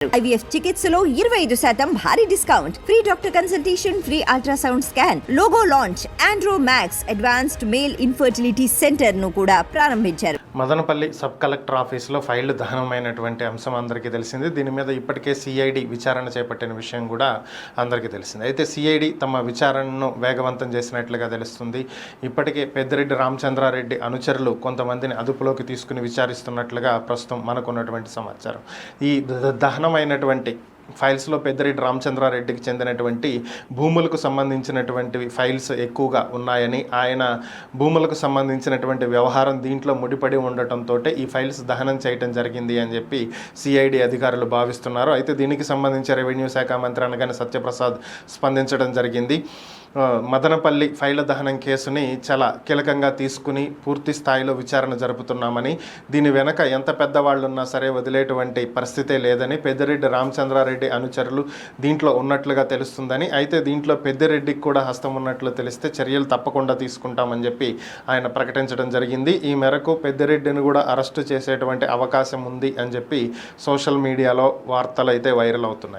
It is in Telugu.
IVF చికిత్సలో 25% భారీ discount, free doctor consultation, free ultrasound scan, logo launch, Andro max advanced male infertility centre ను కూడా ప్రారంభించారు. మదనపల్లి సబ్ కలెక్టర్ ఆఫీసులో ఫైళ్లు దహనమైనటువంటి అంశం అందరికీ తెలిసింది. దీని మీద ఇప్పటికే సిఐడి విచారణ చేపట్టిన విషయం కూడా అందరికీ తెలిసింది. అయితే సిఐడి తమ విచారణను వేగవంతం చేసినట్లుగా తెలుస్తుంది. ఇప్పటికే పెద్దిరెడ్డి రామచంద్రారెడ్డి అనుచరులు కొంతమందిని అదుపులోకి తీసుకుని విచారిస్తున్నట్లుగా ప్రస్తుతం మనకున్నటువంటి సమాచారం. ఈ దహనమైనటువంటి ఫైల్స్లో పెద్దిరెడ్డి రామచంద్రారెడ్డికి చెందినటువంటి భూములకు సంబంధించినటువంటి ఫైల్స్ ఎక్కువగా ఉన్నాయని, ఆయన భూములకు సంబంధించినటువంటి వ్యవహారం దీంట్లో ముడిపడి ఉండటంతో ఈ ఫైల్స్ దహనం చేయడం జరిగింది అని చెప్పి సిఐడి అధికారులు భావిస్తున్నారు. అయితే దీనికి సంబంధించి రెవెన్యూ శాఖ మంత్రి అనగానే సత్యప్రసాద్ స్పందించడం జరిగింది. మదనపల్లి ఫైళ్ల దహనం కేసుని చాలా కీలకంగా తీసుకుని పూర్తి స్థాయిలో విచారణ జరుపుతున్నామని, దీని వెనక ఎంత పెద్దవాళ్ళు ఉన్నా సరే వదిలేటువంటి పరిస్థితే లేదని, పెద్దిరెడ్డి రామచంద్రారెడ్డి అనుచరులు దీంట్లో ఉన్నట్లుగా తెలుస్తుందని, అయితే దీంట్లో పెద్దిరెడ్డికి కూడా హస్తం ఉన్నట్లు తెలిస్తే చర్యలు తప్పకుండా తీసుకుంటామని చెప్పి ఆయన ప్రకటించడం జరిగింది. ఈ మేరకు పెద్దిరెడ్డిని కూడా అరెస్టు చేసేటువంటి అవకాశం ఉంది అని చెప్పి సోషల్ మీడియాలో వార్తలు అయితే వైరల్ అవుతున్నాయి.